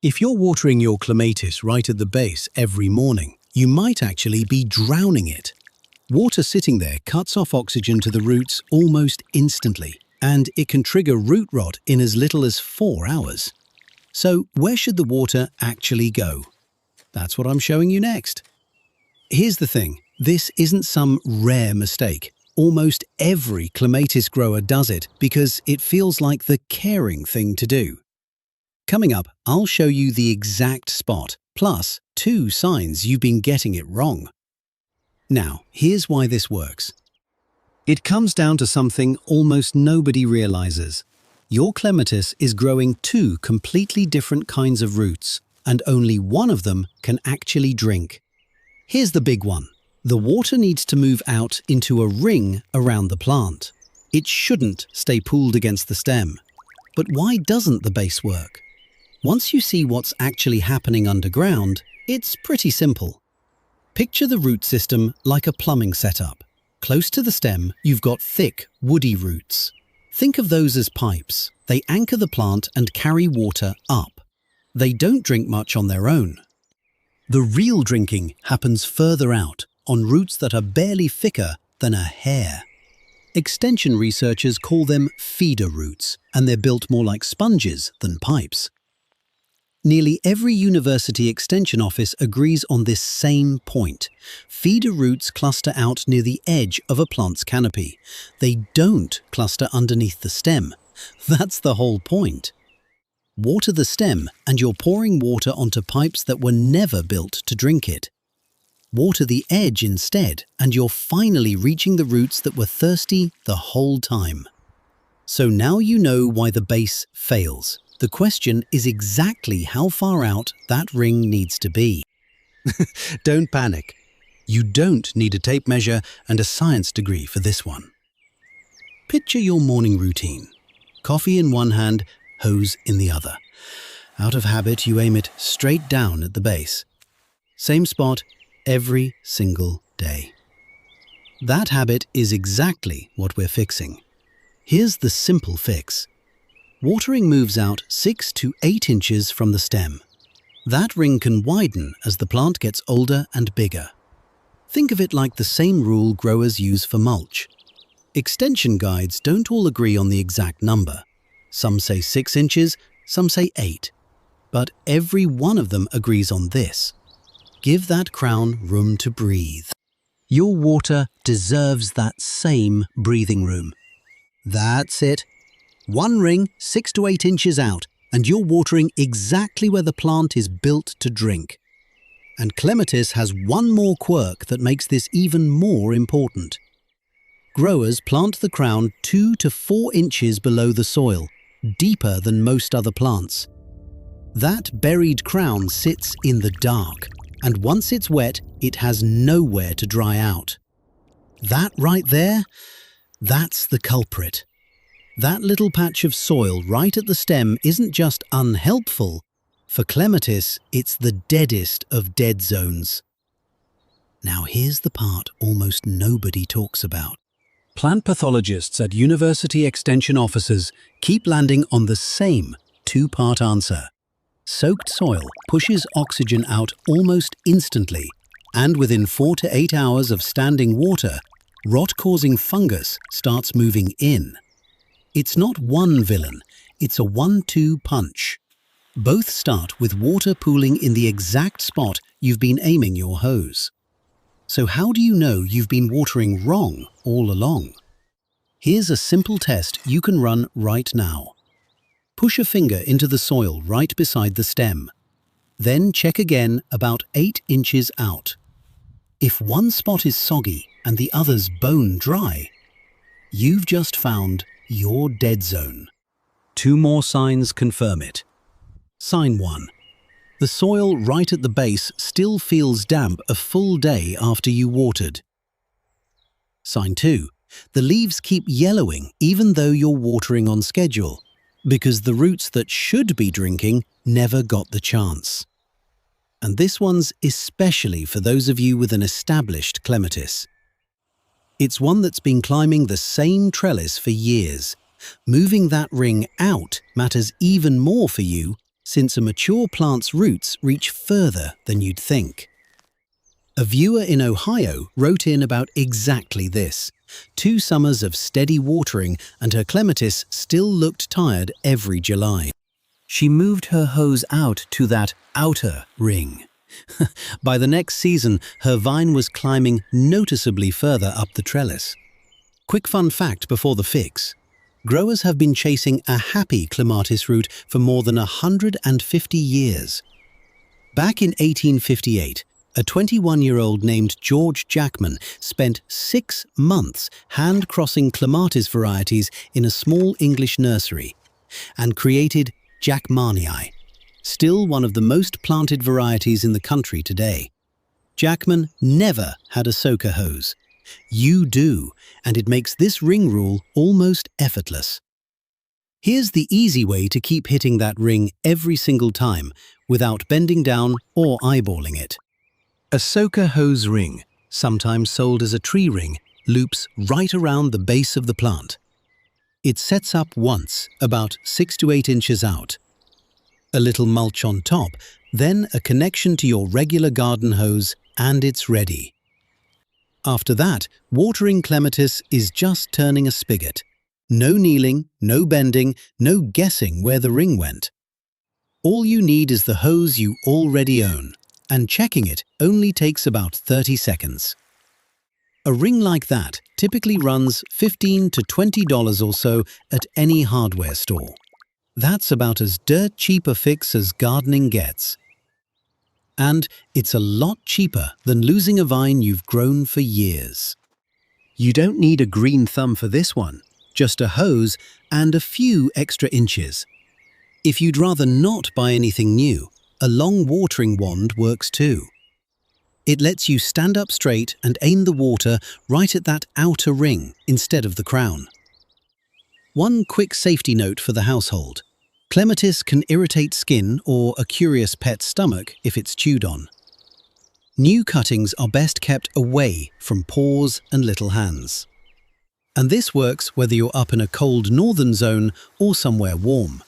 If you're watering your clematis right at the base every morning, you might actually be drowning it. Water sitting there cuts off oxygen to the roots almost instantly, and it can trigger root rot in as little as 4 hours. So where should the water actually go? That's what I'm showing you next. Here's the thing, this isn't some rare mistake. Almost every clematis grower does it because it feels like the caring thing to do. Coming up, I'll show you the exact spot, plus 2 signs you've been getting it wrong. Now, here's why this works. It comes down to something almost nobody realizes. Your clematis is growing 2 completely different kinds of roots, and only one of them can actually drink. Here's the big one. The water needs to move out into a ring around the plant. It shouldn't stay pooled against the stem. But why doesn't the base work? Once you see what's actually happening underground, it's pretty simple. Picture the root system like a plumbing setup. Close to the stem, you've got thick, woody roots. Think of those as pipes. They anchor the plant and carry water up. They don't drink much on their own. The real drinking happens further out, on roots that are barely thicker than a hair. Extension researchers call them feeder roots, and they're built more like sponges than pipes. Nearly every university extension office agrees on this same point. Feeder roots cluster out near the edge of a plant's canopy. They don't cluster underneath the stem. That's the whole point. Water the stem and you're pouring water onto pipes that were never built to drink it. Water the edge instead, and you're finally reaching the roots that were thirsty the whole time. So now you know why the base fails. The question is exactly how far out that ring needs to be. Don't panic. You don't need a tape measure and a science degree for this one. Picture your morning routine. Coffee in one hand, hose in the other. Out of habit, you aim it straight down at the base. Same spot every single day. That habit is exactly what we're fixing. Here's the simple fix. Watering moves out 6 to 8 inches from the stem. That ring can widen as the plant gets older and bigger. Think of it like the same rule growers use for mulch. Extension guides don't all agree on the exact number. Some say 6 inches, some say 8. But every one of them agrees on this. Give that crown room to breathe. Your water deserves that same breathing room. That's it. 1 ring 6 to 8 inches out, and you're watering exactly where the plant is built to drink. And clematis has one more quirk that makes this even more important. Growers plant the crown 2 to 4 inches below the soil, deeper than most other plants. That buried crown sits in the dark, and once it's wet, it has nowhere to dry out. That right there, that's the culprit. That little patch of soil right at the stem isn't just unhelpful. For clematis, it's the deadest of dead zones. Now here's the part almost nobody talks about. Plant pathologists at university extension offices keep landing on the same 2-part answer. Soaked soil pushes oxygen out almost instantly, and within 4 to 8 hours of standing water, rot-causing fungus starts moving in. It's not one villain, it's a 1-2 punch. Both start with water pooling in the exact spot you've been aiming your hose. So how do you know you've been watering wrong all along? Here's a simple test you can run right now. Push a finger into the soil right beside the stem. Then check again about 8 inches out. If one spot is soggy and the other's bone dry, you've just found your dead zone. 2 more signs confirm it. Sign 1. The soil right at the base still feels damp a full day after you watered. Sign 2. The leaves keep yellowing even though you're watering on schedule, because the roots that should be drinking never got the chance. And this one's especially for those of you with an established clematis. It's one that's been climbing the same trellis for years. Moving that ring out matters even more for you since a mature plant's roots reach further than you'd think. A viewer in Ohio wrote in about exactly this. 2 summers of steady watering and her clematis still looked tired every July. She moved her hose out to that outer ring. By the next season, her vine was climbing noticeably further up the trellis. Quick fun fact before the fix. Growers have been chasing a happy clematis root for more than 150 years. Back in 1858, a 21-year-old named George Jackman spent 6 months hand-crossing clematis varieties in a small English nursery and created Jackmanii, still one of the most planted varieties in the country today. Jackman never had a soaker hose. You do, and it makes this ring rule almost effortless. Here's the easy way to keep hitting that ring every single time without bending down or eyeballing it. A soaker hose ring, sometimes sold as a tree ring, loops right around the base of the plant. It sets up once, about 6 to 8 inches out. A little mulch on top, then a connection to your regular garden hose, and it's ready. After that, watering clematis is just turning a spigot. No kneeling, no bending, no guessing where the ring went. All you need is the hose you already own, and checking it only takes about 30 seconds. A ring like that typically runs $15 to $20 or so at any hardware store. That's about as dirt cheap a fix as gardening gets. And it's a lot cheaper than losing a vine you've grown for years. You don't need a green thumb for this one, just a hose and a few extra inches. If you'd rather not buy anything new, a long watering wand works too. It lets you stand up straight and aim the water right at that outer ring instead of the crown. One quick safety note for the household. Clematis can irritate skin or a curious pet's stomach if it's chewed on. New cuttings are best kept away from paws and little hands. And this works whether you're up in a cold northern zone or somewhere warm.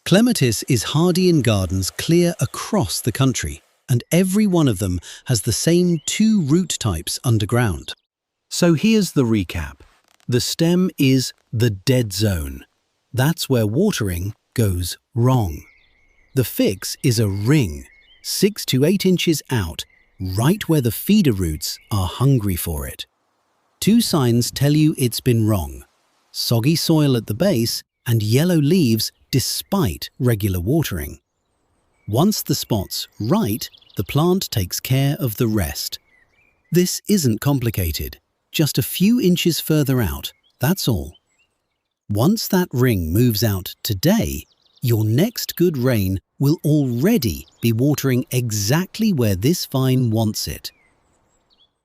Clematis is hardy in gardens clear across the country, and every one of them has the same 2 root types underground. So here's the recap. The stem is the dead zone. That's where watering goes wrong. The fix is a ring, 6 to 8 inches out, right where the feeder roots are hungry for it. 2 signs tell you it's been wrong: soggy soil at the base and yellow leaves despite regular watering. Once the spot's right, the plant takes care of the rest. This isn't complicated, just a few inches further out, that's all. Once that ring moves out today, your next good rain will already be watering exactly where this vine wants it.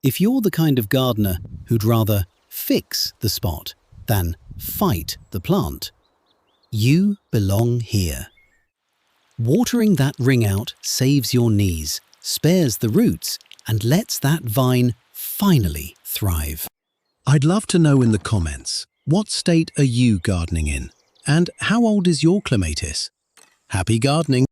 If you're the kind of gardener who'd rather fix the spot than fight the plant, you belong here. Watering that ring out saves your knees, spares the roots, and lets that vine finally thrive. I'd love to know in the comments, what state are you gardening in? And how old is your clematis? Happy gardening!